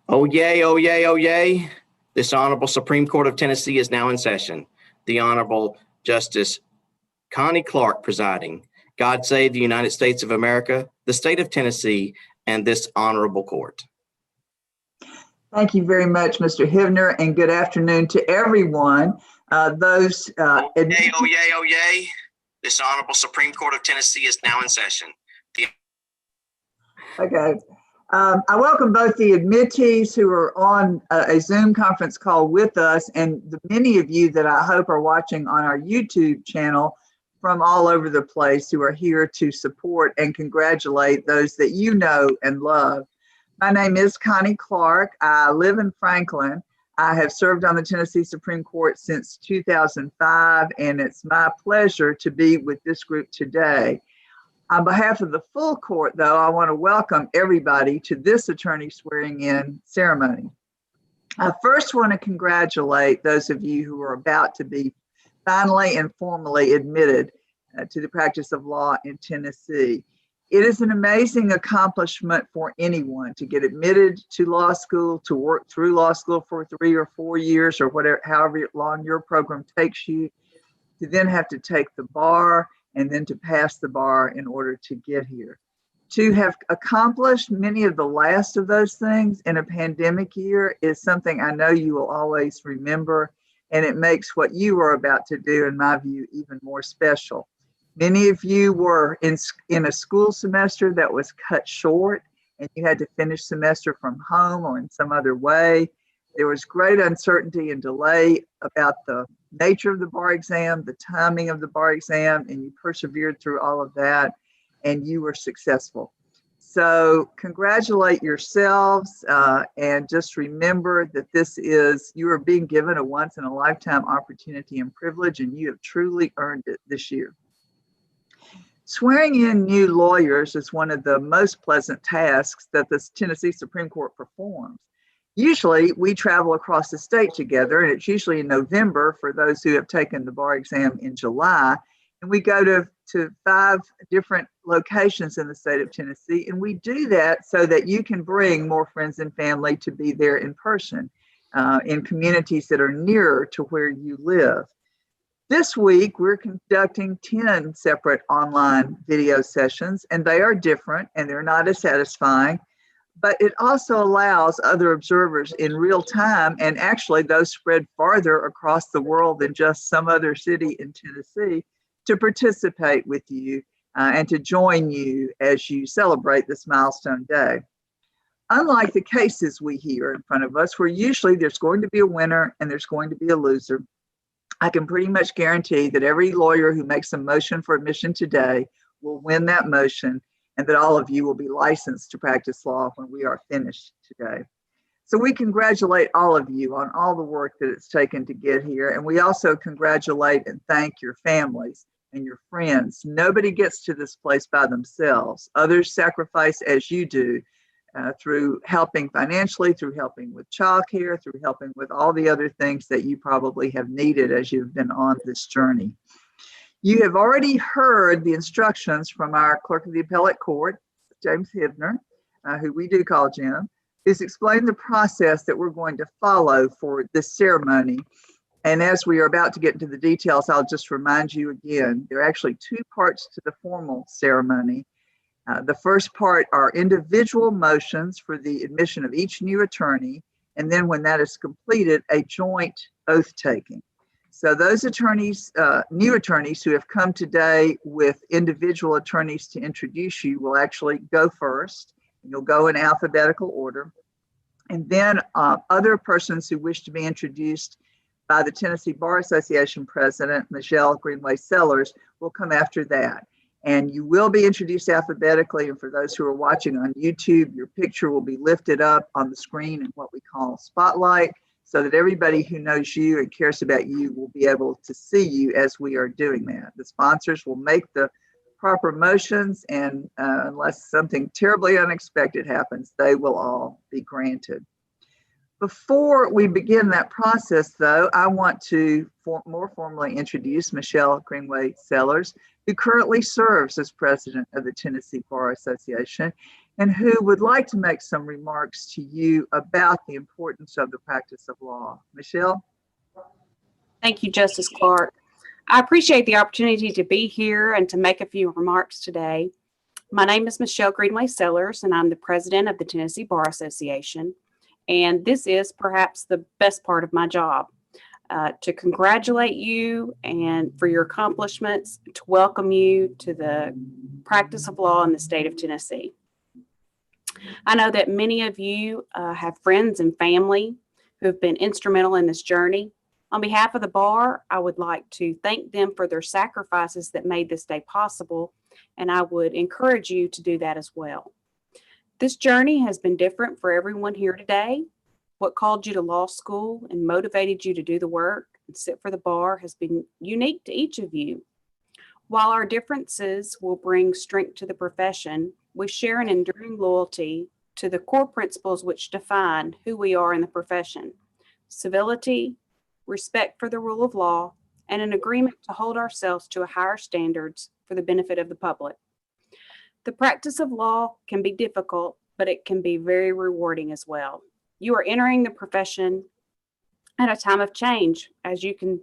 Oh, yay, oh, yay, oh, yay. This Honorable Supreme Court of Tennessee is now in session. The Honorable Justice Connie Clark presiding. God save the United States of America, the state of Tennessee, and this honorable court. Thank you very much, Mr. Hivner, and good afternoon to everyone. Oh, yay, oh, yay, oh, yay. This Honorable Supreme Court of Tennessee is now in session. Okay. I welcome both the admittees who are on a Zoom conference call with us and the many of you that I hope are watching on our YouTube channel from all over the place who are here to support and congratulate those that you know and love. My name is Connie Clark. I live in Franklin. I have served on the Tennessee Supreme Court since 2005, and it's my pleasure to be with this group today. On behalf of the full court, though, I want to welcome everybody to this attorney swearing in ceremony. I first want to congratulate those of you who are about to be finally and formally admitted to the practice of law in Tennessee. It is an amazing accomplishment for anyone to get admitted to law school, to work through law school for 3 or 4 years or whatever, however long your program takes you, to then have to take the bar and then to pass the bar in order to get here. To have accomplished many of the last of those things in a pandemic year is something I know you will always remember, and it makes what you are about to do, in my view, even more special. Many of you were in a school semester that was cut short, and you had to finish semester from home or in some other way. There was great uncertainty and delay about the nature of the bar exam, the timing of the bar exam, and you persevered through all of that, and you were successful. So congratulate yourselves, and just remember that you are being given a once-in-a-lifetime opportunity and privilege, and you have truly earned it this year. Swearing in new lawyers is one of the most pleasant tasks that the Tennessee Supreme Court performs. Usually we travel across the state together, and it's usually in November for those who have taken the bar exam in July. And we go to 5 different locations in the state of Tennessee. And we do that so that you can bring more friends and family to be there in person in communities that are nearer to where you live. This week, we're conducting 10 separate online video sessions, and they are different and they're not as satisfying. But it also allows other observers in real time, and actually those spread farther across the world than just some other city in Tennessee, to participate with you and to join you as you celebrate this milestone day. Unlike the cases we hear in front of us, where usually there's going to be a winner and there's going to be a loser, I can pretty much guarantee that every lawyer who makes a motion for admission today will win that motion, and that all of you will be licensed to practice law when we are finished today. So we congratulate all of you on all the work that it's taken to get here. And we also congratulate and thank your families and your friends. Nobody gets to this place by themselves. Others sacrifice as you do through helping financially, through helping with childcare, through helping with all the other things that you probably have needed as you've been on this journey. You have already heard the instructions from our clerk of the appellate court, James Hivner, who we do call Jim, who's explained the process that we're going to follow for this ceremony. And as we are about to get into the details, I'll just remind you again, there are actually 2 parts to the formal ceremony. The first part are individual motions for the admission of each new attorney, and then when that is completed, a joint oath taking. So those attorneys, new attorneys who have come today with individual attorneys to introduce you will actually go first. You'll go in alphabetical order. And then other persons who wish to be introduced by the Tennessee Bar Association President, Michelle Greenway Sellers, will come after that. And you will be introduced alphabetically. And for those who are watching on YouTube, your picture will be lifted up on the screen in what we call spotlight, so that everybody who knows you and cares about you will be able to see you as we are doing that. The sponsors will make the proper motions, and unless something terribly unexpected happens, they will all be granted. Before we begin that process, though, I want to more formally introduce Michelle Greenway Sellers, who currently serves as president of the Tennessee Bar Association. and who would like to make some remarks to you about the importance of the practice of law. Michelle? Thank you, Justice Clark. I appreciate the opportunity to be here and to make a few remarks today. My name is Michelle Greenway Sellers, and I'm the president of the Tennessee Bar Association. And this is perhaps the best part of my job, to congratulate you and for your accomplishments, to welcome you to the practice of law in the state of Tennessee. I know that many of you have friends and family who have been instrumental in this journey. On behalf of the bar, I would like to thank them for their sacrifices that made this day possible, and I would encourage you to do that as well. This journey has been different for everyone here today. What called you to law school and motivated you to do the work and sit for the bar has been unique to each of you. While our differences will bring strength to the profession, we share an enduring loyalty to the core principles which define who we are in the profession: civility, respect for the rule of law, and an agreement to hold ourselves to a higher standards for the benefit of the public. The practice of law can be difficult, but it can be very rewarding as well. You are entering the profession at a time of change. As you can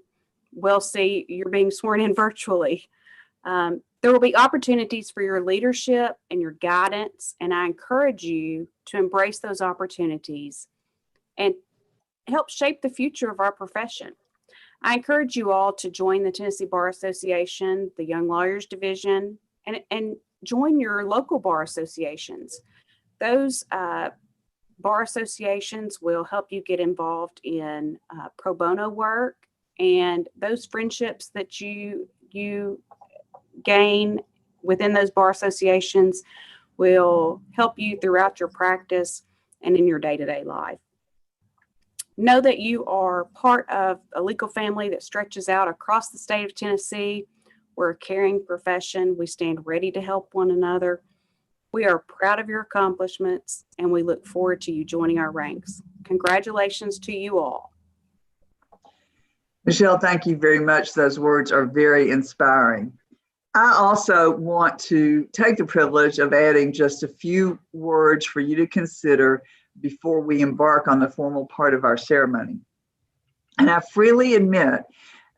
well see, you're being sworn in virtually. There will be opportunities for your leadership and your guidance, and I encourage you to embrace those opportunities and help shape the future of our profession. I encourage you all to join the Tennessee Bar Association, the Young Lawyers Division, and join your local bar associations. Those bar associations will help you get involved in pro bono work, and those friendships that you gain within those bar associations will help you throughout your practice and in your day-to-day life. Know that you are part of a legal family that stretches out across the state of Tennessee. We're a caring profession. We stand ready to help one another. We are proud of your accomplishments, and we look forward to you joining our ranks. Congratulations to you all. Michelle, thank you very much. Those words are very inspiring. I also want to take the privilege of adding just a few words for you to consider before we embark on the formal part of our ceremony. And I freely admit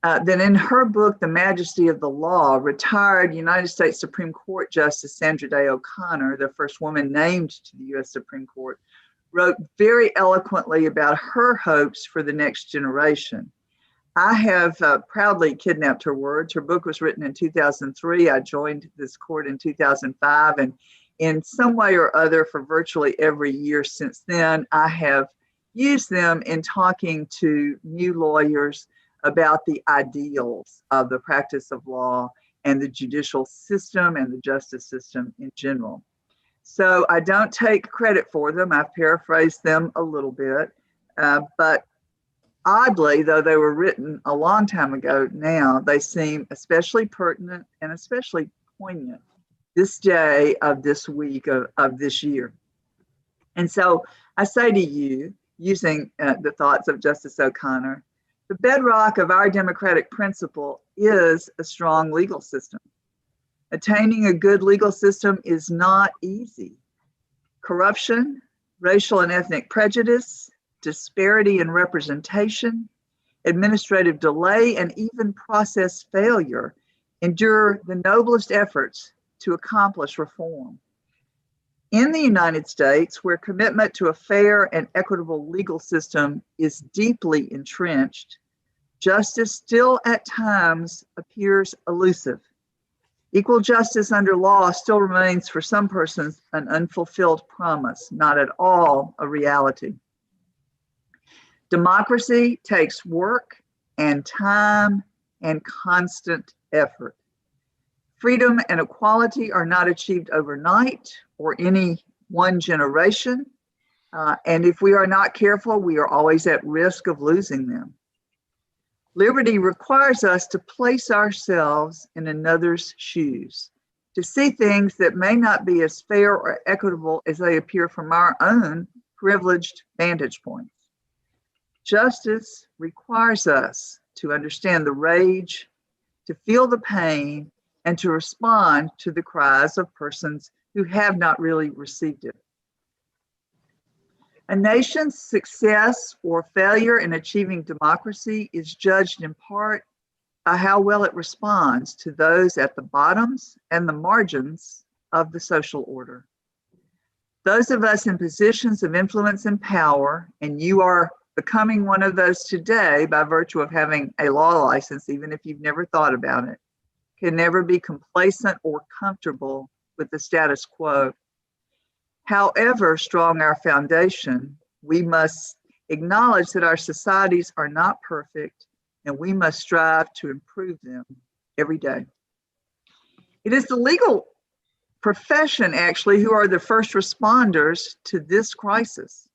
that in her book, The Majesty of the Law, retired United States Supreme Court Justice Sandra Day O'Connor, the first woman named to the U.S. Supreme Court, wrote very eloquently about her hopes for the next generation. I have proudly kidnapped her words. Her book was written in 2003. I joined this court in 2005, and in some way or other, for virtually every year since then, I have used them in talking to new lawyers about the ideals of the practice of law and the judicial system and the justice system in general. So I don't take credit for them. I've paraphrased them a little bit, but oddly, though they were written a long time ago now, they seem especially pertinent and especially poignant this day of this week of this year. And so I say to you, using the thoughts of Justice O'Connor, the bedrock of our democratic principle is a strong legal system. Attaining a good legal system is not easy. Corruption, racial and ethnic prejudice, disparity in representation, administrative delay, and even process failure endure the noblest efforts to accomplish reform. In the United States, where commitment to a fair and equitable legal system is deeply entrenched, justice still at times appears elusive. Equal justice under law still remains for some persons an unfulfilled promise, not at all a reality. Democracy takes work and time and constant effort. Freedom and equality are not achieved overnight or any one generation. And if we are not careful, we are always at risk of losing them. Liberty requires us to place ourselves in another's shoes, to see things that may not be as fair or equitable as they appear from our own privileged vantage points. Justice requires us to understand the rage, to feel the pain, and to respond to the cries of persons who have not really received it. A nation's success or failure in achieving democracy is judged in part by how well it responds to those at the bottoms and the margins of the social order. Those of us in positions of influence and power, and you are becoming one of those today by virtue of having a law license, even if you've never thought about it, can never be complacent or comfortable with the status quo. However strong our foundation, we must acknowledge that our societies are not perfect, and we must strive to improve them every day. It is the legal profession, actually, who are the first responders to this crisis.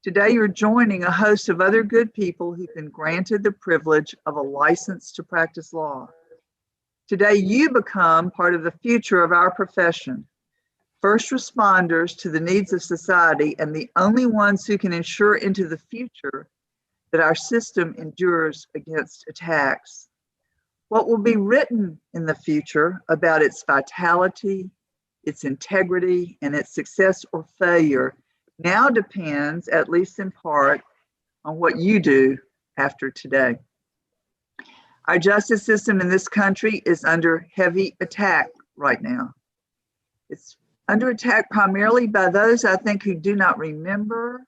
Today, you're joining a host of other good people who've been granted the privilege of a license to practice law. Today, you become part of the future of our profession, first responders to the needs of society, and the only ones who can ensure into the future that our system endures against attacks. What will be written in the future about its vitality, its integrity, and its success or failure now depends, at least in part, on what you do after today. Our justice system in this country is under heavy attack right now. It's under attack primarily by those, I think, who do not remember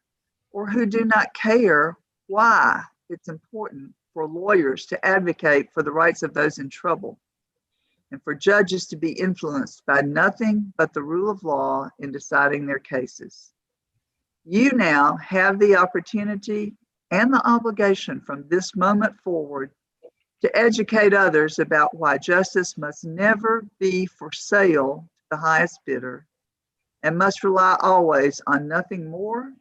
or who do not care why it's important for lawyers to advocate for the rights of those in trouble, and for judges to be influenced by nothing but the rule of law in deciding their cases. You now have the opportunity and the obligation from this moment forward to educate others about why justice must never be for sale to the highest bidder and must rely always on nothing more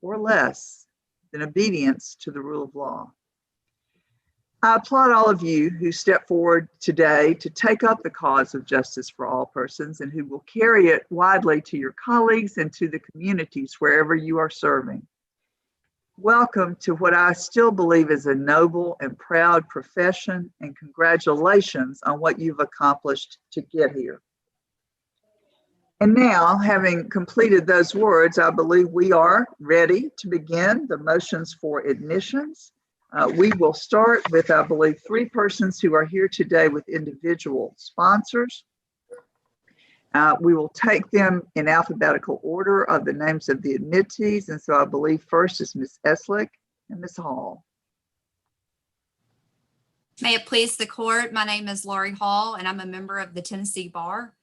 or less than obedience to the rule of law. I applaud all of you who step forward today to take up the cause of justice for all persons and who will carry it widely to your colleagues and to the communities wherever you are serving. Welcome to what I still believe is a noble and proud profession, and congratulations on what you've accomplished to get here. And now, having completed those words, I believe we are ready to begin the motions for admissions. We will start with, I believe, 3 persons who are here today with individual sponsors. We will take them in alphabetical order of the names of the admittees. And so I believe first is Ms. Eslick and Ms. Hall. May it please the court, my name is Laurie Hall and I'm a member of the Tennessee Bar.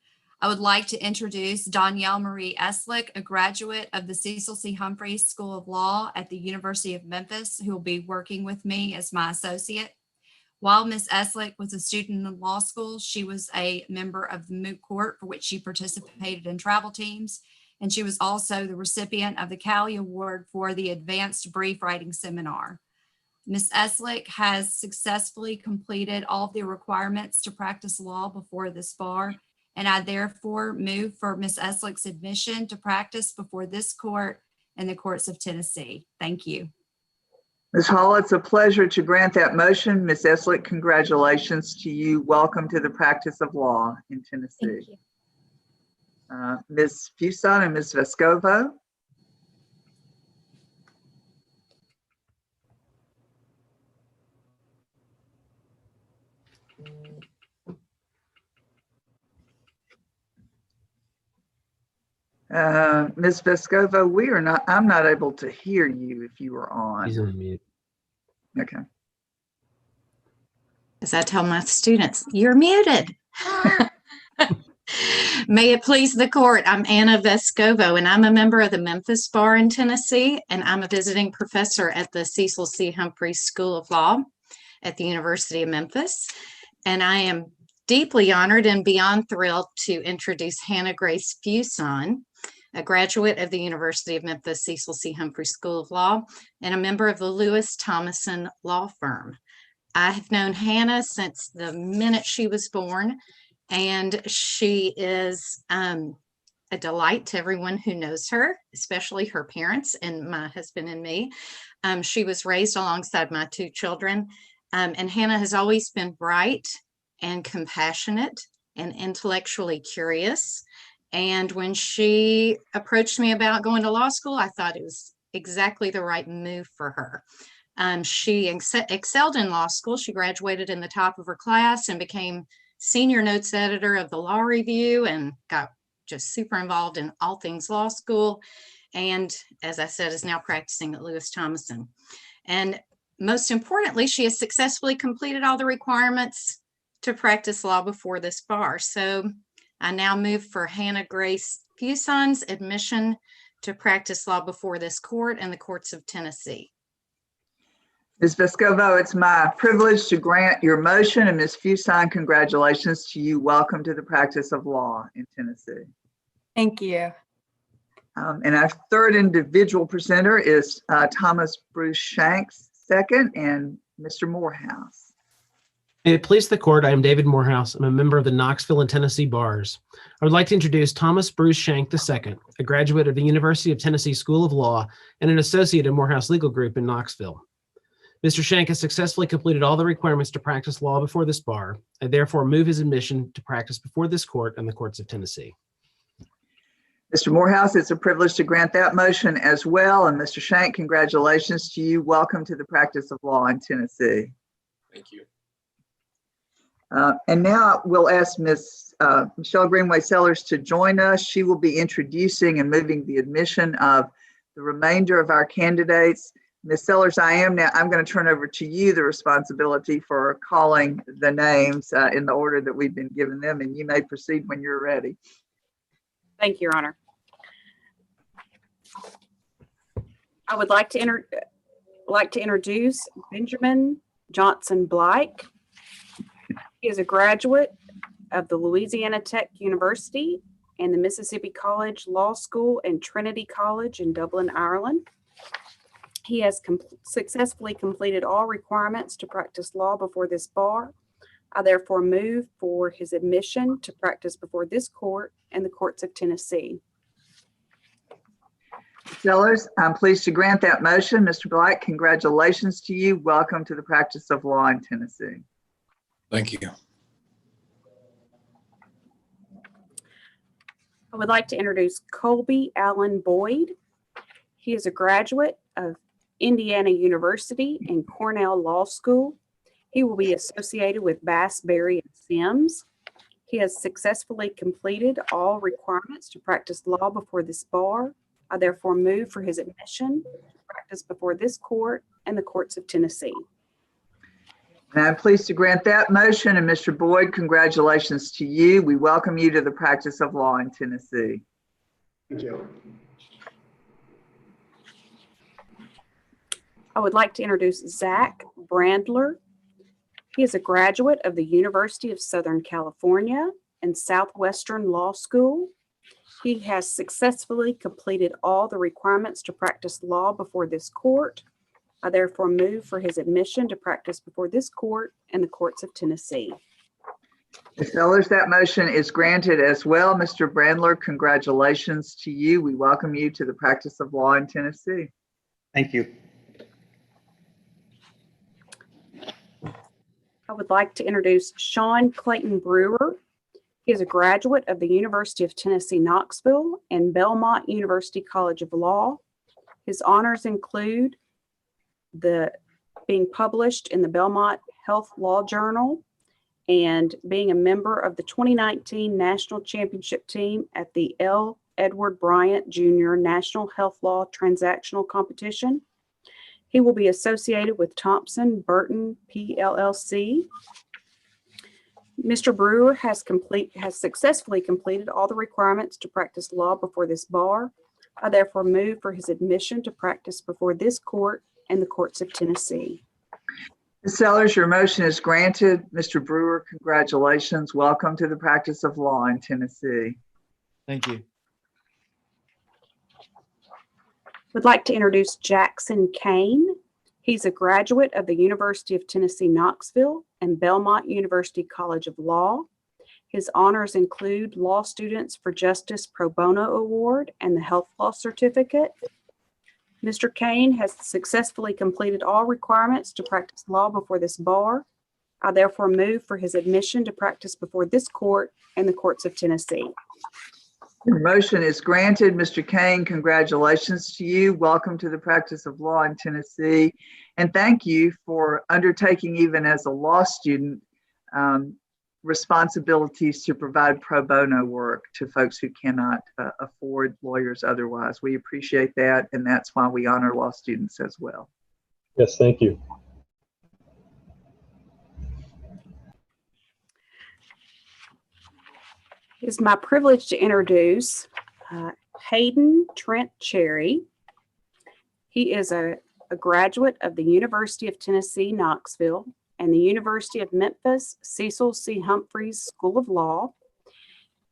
I would like to introduce Danielle Marie Eslick, a graduate of the Cecil C. Humphreys School of Law at the University of Memphis, who will be working with me as my associate. While Ms. Eslick was a student in law school, she was a member of the moot court for which she participated in travel teams, and she was also the recipient of the Cali Award for the Advanced Brief Writing Seminar. Ms. Eslick has successfully completed all of the requirements to practice law before this bar, and I therefore move for Ms. Eslick's admission to practice before this court and the courts of Tennessee. Thank you. Ms. Hall, it's a pleasure to grant that motion. Ms. Eslick, congratulations to you. Welcome to the practice of law in Tennessee. Thank you. Ms. Fuson and Ms. Vascovo. Ms. Vascovo, I'm not able to hear you if you are on. He's on mute. Okay. As I tell my students, you're muted. May it please the court, I'm Anna Vascovo, and I'm a member of the Memphis Bar in Tennessee, and I'm a visiting professor at the Cecil C. Humphreys School of Law at the University of Memphis. And I am deeply honored and beyond thrilled to introduce Hannah Grace Fuson, a graduate of the University of Memphis Cecil C. Humphreys School of Law and a member of the Lewis Thomason Law Firm. I have known Hannah since the minute she was born, and she is a delight to everyone who knows her, especially her parents and my husband and me. She was raised alongside my 2 children, and Hannah has always been bright and compassionate and intellectually curious. And when she approached me about going to law school, I thought it was exactly the right move for her. She excelled in law school. She graduated in the top of her class and became senior notes editor of the Law Review and got just super involved in all things law school. And as I said, is now practicing at Lewis Thomason. And most importantly, she has successfully completed all the requirements to practice law before this bar. So I now move for Hannah Grace Fuson's admission to practice law before this court and the courts of Tennessee. Ms. Vascovo, it's my privilege to grant your motion, and Ms. Fuson, congratulations to you. Welcome to the practice of law in Tennessee. Thank you. And our third individual presenter is Thomas Bruce Shanks, second, and Mr. Morehouse. May it please the court, I am David Morehouse. I'm a member of the Knoxville and Tennessee bars. I would like to introduce Thomas Bruce Shank II, a graduate of the University of Tennessee School of Law and an associate in Morehouse Legal Group in Knoxville. Mr. Shank has successfully completed all the requirements to practice law before this bar. I therefore move his admission to practice before this court and the courts of Tennessee. Mr. Morehouse, it's a privilege to grant that motion as well. And Mr. Shank, congratulations to you. Welcome to the practice of law in Tennessee. Thank you. And now we'll ask Ms. Michelle Greenway Sellers to join us. She will be introducing and moving the admission of the remainder of our candidates. Ms. Sellers, I'm going to turn over to you the responsibility for calling the names in the order that we've been given them, and you may proceed when you're ready. Thank you, Your Honor. I would like to introduce Benjamin Johnson Blake. He is a graduate of the Louisiana Tech University and the Mississippi College Law School and Trinity College in Dublin, Ireland. He has successfully completed all requirements to practice law before this bar. I therefore move for his admission to practice before this court and the courts of Tennessee. Sellers, I'm pleased to grant that motion. Mr. Black, congratulations to you. Welcome to the practice of law in Tennessee. Thank you. I would like to introduce Colby Allen Boyd. He is a graduate of Indiana University and Cornell Law School. He will be associated with Bass, Berry, and Sims. He has successfully completed all requirements to practice law before this bar. I therefore move for his admission to practice before this court and the courts of Tennessee. And I'm pleased to grant that motion. And Mr. Boyd, congratulations to you. We welcome you to the practice of law in Tennessee. Thank you. I would like to introduce Zach Brandler. He is a graduate of the University of Southern California and Southwestern Law School. He has successfully completed all the requirements to practice law before this court. I therefore move for his admission to practice before this court and the courts of Tennessee. Ms. Sellers, that motion is granted as well. Mr. Brandler, congratulations to you. We welcome you to the practice of law in Tennessee. Thank you. I would like to introduce Sean Clayton Brewer. He is a graduate of the University of Tennessee, Knoxville and Belmont University College of Law. His honors include being published in the Belmont Health Law Journal and being a member of the 2019 National Championship team at the L. Edward Bryant Jr. National Health Law Transactional Competition. He will be associated with Thompson Burton PLLC. Mr. Brewer has successfully completed all the requirements to practice law before this bar. I therefore move for his admission to practice before this court and the courts of Tennessee. Ms. Sellers, your motion is granted. Mr. Brewer, congratulations. Welcome to the practice of law in Tennessee. Thank you. Would like to introduce Jackson Kane. He's a graduate of the University of Tennessee, Knoxville and Belmont University College of Law. His honors include Law Students for Justice Pro Bono Award and the Health Law Certificate. Mr. Kane has successfully completed all requirements to practice law before this bar. I therefore move for his admission to practice before this court and the courts of Tennessee. The motion is granted. Mr. Kane, congratulations to you. Welcome to the practice of law in Tennessee. And thank you for undertaking, even as a law student, responsibilities to provide pro bono work to folks who cannot afford lawyers otherwise. We appreciate that, and that's why we honor law students as well. Yes, thank you. It is my privilege to introduce Hayden Cherry. He is a graduate of the University of Tennessee, Knoxville, and the University of Memphis Cecil C. Humphreys School of Law.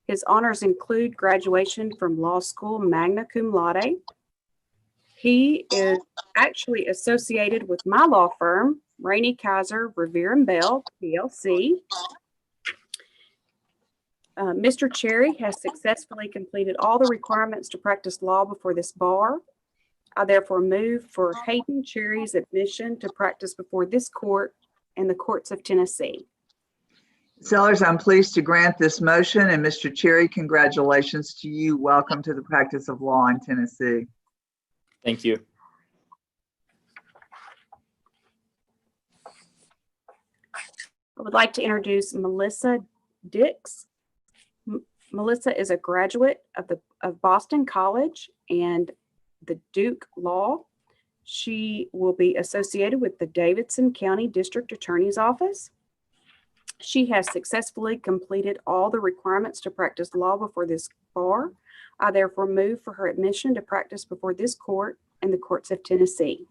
His honors include graduation from law school magna cum laude. He is actually associated with my law firm, Rainey Kaiser Revere and Bell, PLC. Mr. Cherry has successfully completed all the requirements to practice law before this bar. I therefore move for Hayden Cherry's admission to practice before this court and the courts of Tennessee. Sellers, I'm pleased to grant this motion, and Mr. Cherry, congratulations to you. Welcome to the practice of law in Tennessee. Thank you. I would like to introduce Melissa Dix. Melissa is a graduate of Boston College and the Duke Law. She will be associated with the Davidson County District Attorney's Office. She has successfully completed all the requirements to practice law before this bar. I therefore move for her admission to practice before this court and the courts of Tennessee.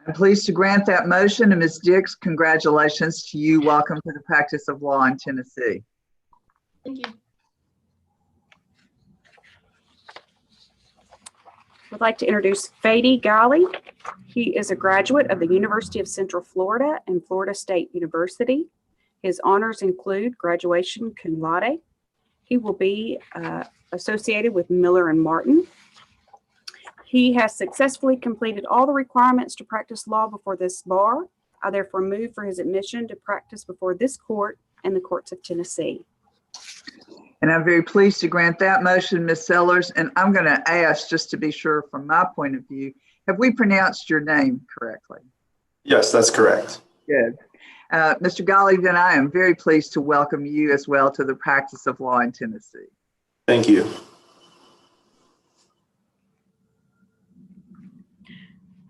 I'm pleased to grant that motion, and Ms. Dix, congratulations to you. Welcome to the practice of law in Tennessee. Thank you. I'd like to introduce Fady Golly. He is a graduate of the University of Central Florida and Florida State University. His honors include graduation cum laude. He will be associated with Miller and Martin. He has successfully completed all the requirements to practice law before this bar. I therefore move for his admission to practice before this court and the courts of Tennessee. And I'm very pleased to grant that motion, Ms. Sellers. And I'm going to ask, just to be sure from my point of view, have we pronounced your name correctly? Yes, that's correct. Good. Mr. Golly, then I am very pleased to welcome you as well to the practice of law in Tennessee. Thank you.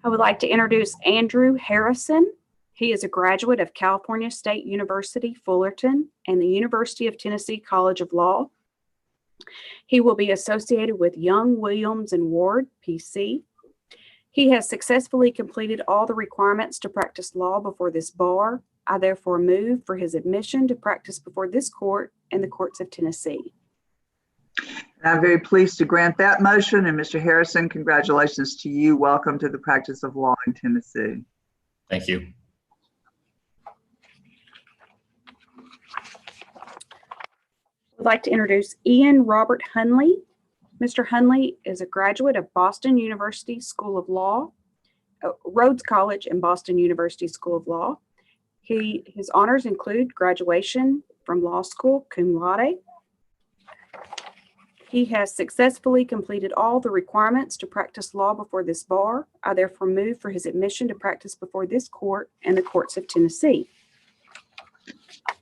I would like to introduce Andrew Harrison. He is a graduate of California State University, Fullerton, and the University of Tennessee College of Law. He will be associated with Young, Williams, and Ward, PC. He has successfully completed all the requirements to practice law before this bar. I therefore move for his admission to practice before this court and the courts of Tennessee. I'm very pleased to grant that motion, and Mr. Harrison, congratulations to you. Welcome to the practice of law in Tennessee. Thank you. I'd like to introduce Ian Robert Hundley. Mr. Hundley is a graduate of Boston University School of Law, Rhodes College and Boston University School of Law. His honors include graduation from law school cum laude. He has successfully completed all the requirements to practice law before this bar. I therefore move for his admission to practice before this court and the courts of Tennessee.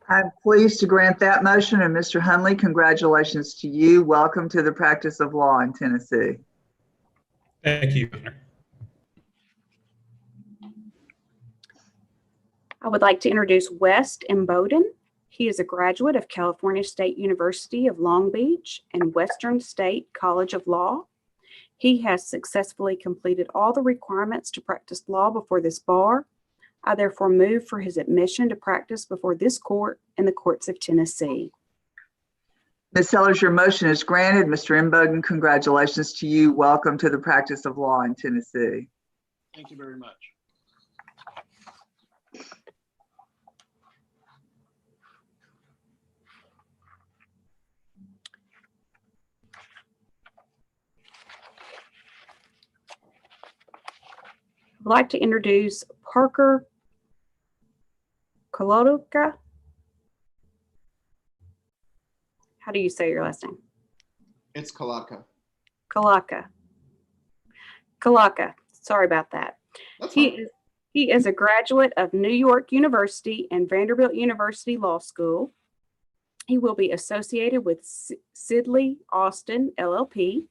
I'm pleased to grant that motion, and Mr. Hundley, congratulations to you. Welcome to the practice of law in Tennessee. Thank you. I would like to introduce West Imboden. He is a graduate of California State University of Long Beach and Western State College of Law. He has successfully completed all the requirements to practice law before this bar. I therefore move for his admission to practice before this court and the courts of Tennessee. Ms. Sellers, your motion is granted. Mr. Imboden, congratulations to you. Welcome to the practice of law in Tennessee. Thank you very much. I'd like to introduce Parker Kaladka. How do you say your last name? It's Kaladka. Kaladka. Sorry about that. That's He fine. is, he is a graduate of New York University and Vanderbilt University Law School. He will be associated with Sidley Austin, LLP.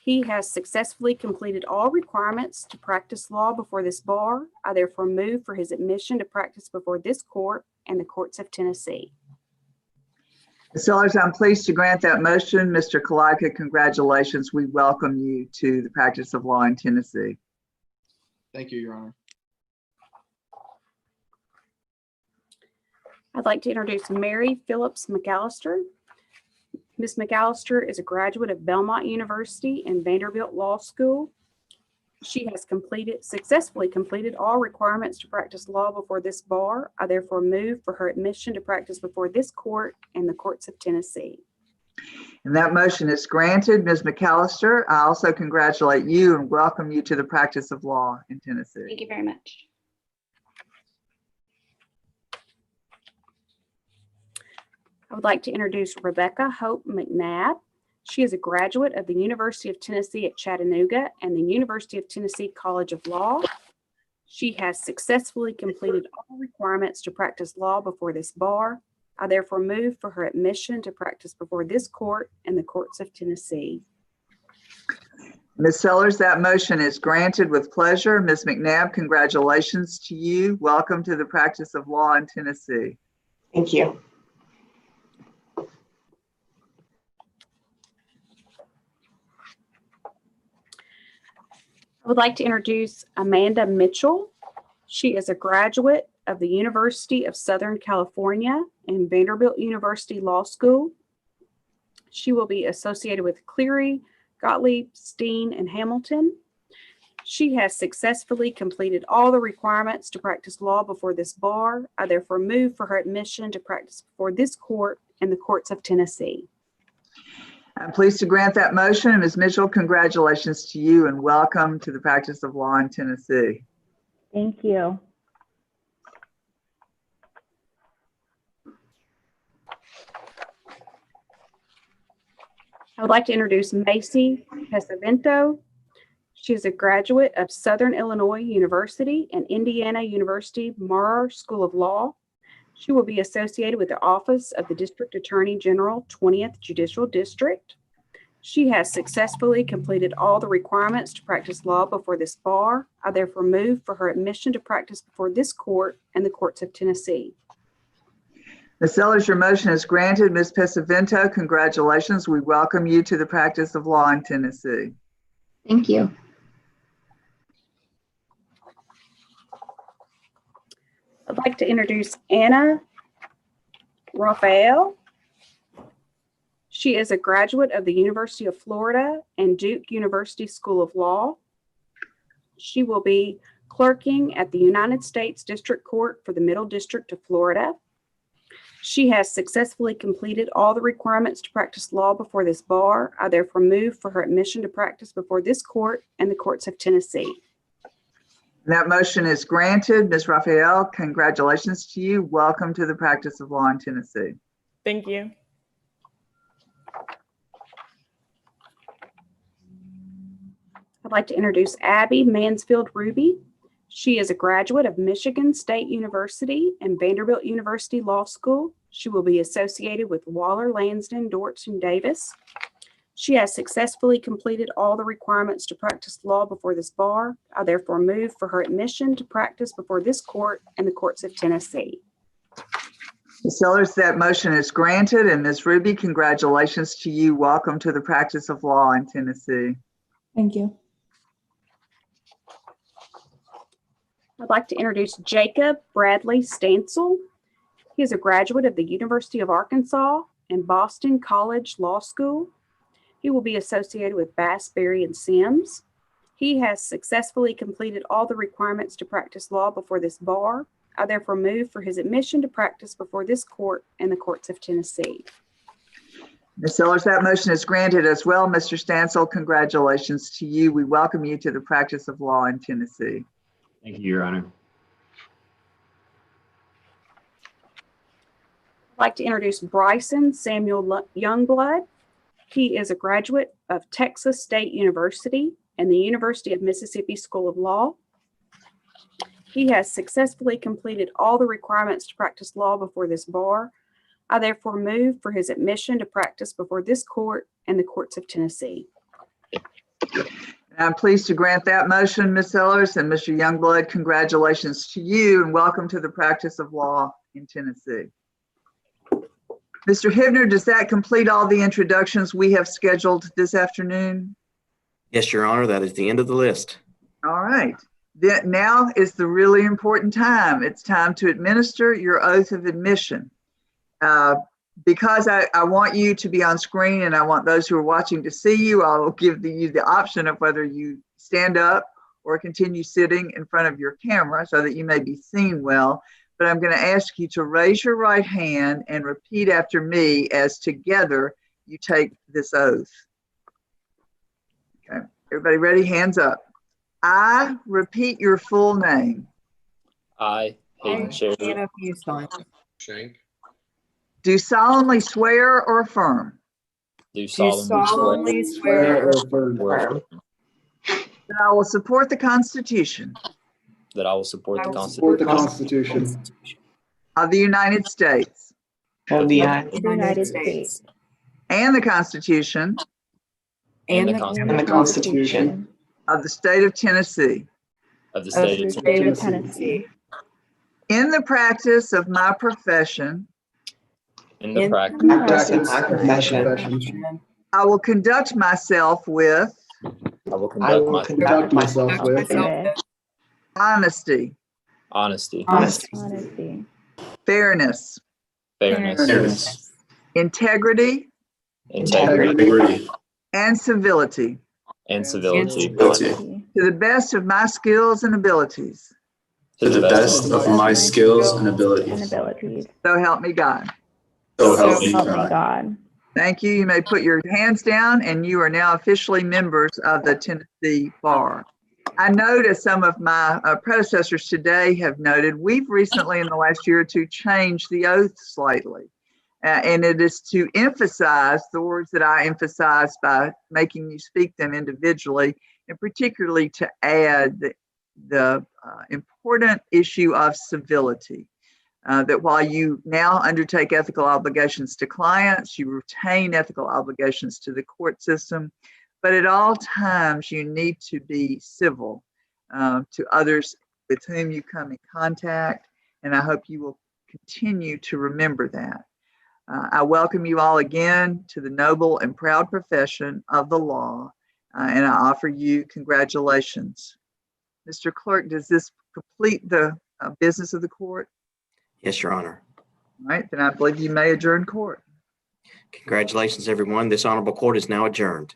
He has successfully completed all requirements to practice law before this bar. I therefore move for his admission to practice before this court and the courts of Tennessee. Ms. Sellers, I'm pleased to grant that motion. Mr. Kaladka, congratulations. We welcome you to the practice of law in Tennessee. Thank you, Your Honor. I'd like to introduce Mary Phillips McAllister. Ms. McAllister is a graduate of Belmont University and Vanderbilt Law School. She has successfully completed all requirements to practice law before this bar. I therefore move for her admission to practice before this court and the courts of Tennessee. And that motion is granted. Ms. McAllister, I also congratulate you and welcome you to the practice of law in Tennessee. Thank you very much. I would like to introduce Rebecca Hope McNabb. She is a graduate of the University of Tennessee at Chattanooga and the University of Tennessee College of Law. She has successfully completed all requirements to practice law before this bar. I therefore move for her admission to practice before this court and the courts of Tennessee. Ms. Sellers, that motion is granted with pleasure. Ms. McNabb, congratulations to you. Welcome to the practice of law in Tennessee. Thank you. I would like to introduce Amanda Mitchell. She is a graduate of the University of Southern California and Vanderbilt University Law School. She will be associated with Cleary, Gottlieb, Steen, and Hamilton. She has successfully completed all the requirements to practice law before this bar. I therefore move for her admission to practice before this court and the courts of Tennessee. I'm pleased to grant that motion. And Ms. Mitchell, congratulations to you and welcome to the practice of law in Tennessee. Thank you. I would like to introduce Mackenzie Pesavinto. She is a graduate of Southern Illinois University and Indiana University Morehouse School of Law. She will be associated with the Office of the District Attorney General, 20th Judicial District. She has successfully completed all the requirements to practice law before this bar. I therefore move for her admission to practice before this court and the courts of Tennessee. Ms. Sellers, your motion is granted. Ms. Pesavinto, congratulations. We welcome you to the practice of law in Tennessee. Thank you. I'd like to introduce Anna Raphael. She is a graduate of the University of Florida and Duke University School of Law. She will be clerking at the United States District Court for the Middle District of Florida. She has successfully completed all the requirements to practice law before this bar. I therefore move for her admission to practice before this court and the courts of Tennessee. That motion is granted. Ms. Raphael, congratulations to you. Welcome to the practice of law in Tennessee. Thank you. I'd like to introduce Abby Mansfield Ruby. She is a graduate of Michigan State University and Vanderbilt University Law School. She will be associated with Waller, Lansden, Dortch, and Davis. She has successfully completed all the requirements to practice law before this bar. I therefore move for her admission to practice before this court and the courts of Tennessee. Ms. Sellers, that motion is granted. And Ms. Ruby, congratulations to you. Welcome to the practice of law in Tennessee. Thank you. I'd like to introduce Jacob Bradley Stancil. He is a graduate of the University of Arkansas and Boston College Law School. He will be associated with Bass, Berry, and Sims. He has successfully completed all the requirements to practice law before this bar. I therefore move for his admission to practice before this court and the courts of Tennessee. Ms. Sellers, that motion is granted as well. Mr. Stancil, congratulations to you. We welcome you to the practice of law in Tennessee. Thank you, Your Honor. I'd like to introduce Bryson Samuel Youngblood. He is a graduate of Texas State University and the University of Mississippi School of Law. He has successfully completed all the requirements to practice law before this bar. I therefore move for his admission to practice before this court and the courts of Tennessee. I'm pleased to grant that motion, Ms. Sellers, and Mr. Youngblood, congratulations to you and welcome to the practice of law in Tennessee. Mr. Hibner, does that complete all the introductions we have scheduled this afternoon? Yes, Your Honor, that is the end of the list. All right. Now is the really important time. It's time to administer your oath of admission. Because I want you to be on screen and I want those who are watching to see you, I will give you the option of whether you stand up or continue sitting in front of your camera so that you may be seen well. But I'm going to ask you to raise your right hand and repeat after me as together you take this oath. Okay, everybody ready? Hands up. I repeat your full name. I, Hayden Cherry, Do solemnly swear or affirm do solemnly swear or affirm that I will support the Constitution that I will support the support the Constitution Constitution of the United States of the United States and the Constitution and the and the Constitution of the State of Tennessee. of the of State the of State of Tennessee, Tennessee. In the practice of my profession, in the practice Practice of my profession. I will conduct myself with I will I will conduct myself myself with honesty, honesty, honesty, fairness, fairness, integrity, integrity, and civility and civility honesty, to the best of my skills and abilities. To the best of my skills and abilities. So help me God. So help me Help me God. God. Thank you. You may put your hands down and you are now officially members of the Tennessee Bar. I note, as some of my predecessors today have noted, we've recently in the last year or two changed the oath slightly. And it is to emphasize the words that I emphasized by making you speak them individually, and particularly to add the important issue of civility. That while you now undertake ethical obligations to clients, you retain ethical obligations to the court system, but at all times you need to be civil to others with whom you come in contact, and I hope you will continue to remember that. I welcome you all again to the noble and proud profession of the law, and I offer you congratulations. Mr. Clerk, does this complete the business of the court? Yes, Your Honor. All right, then I believe you may adjourn court. Congratulations, everyone. This honorable court is now adjourned.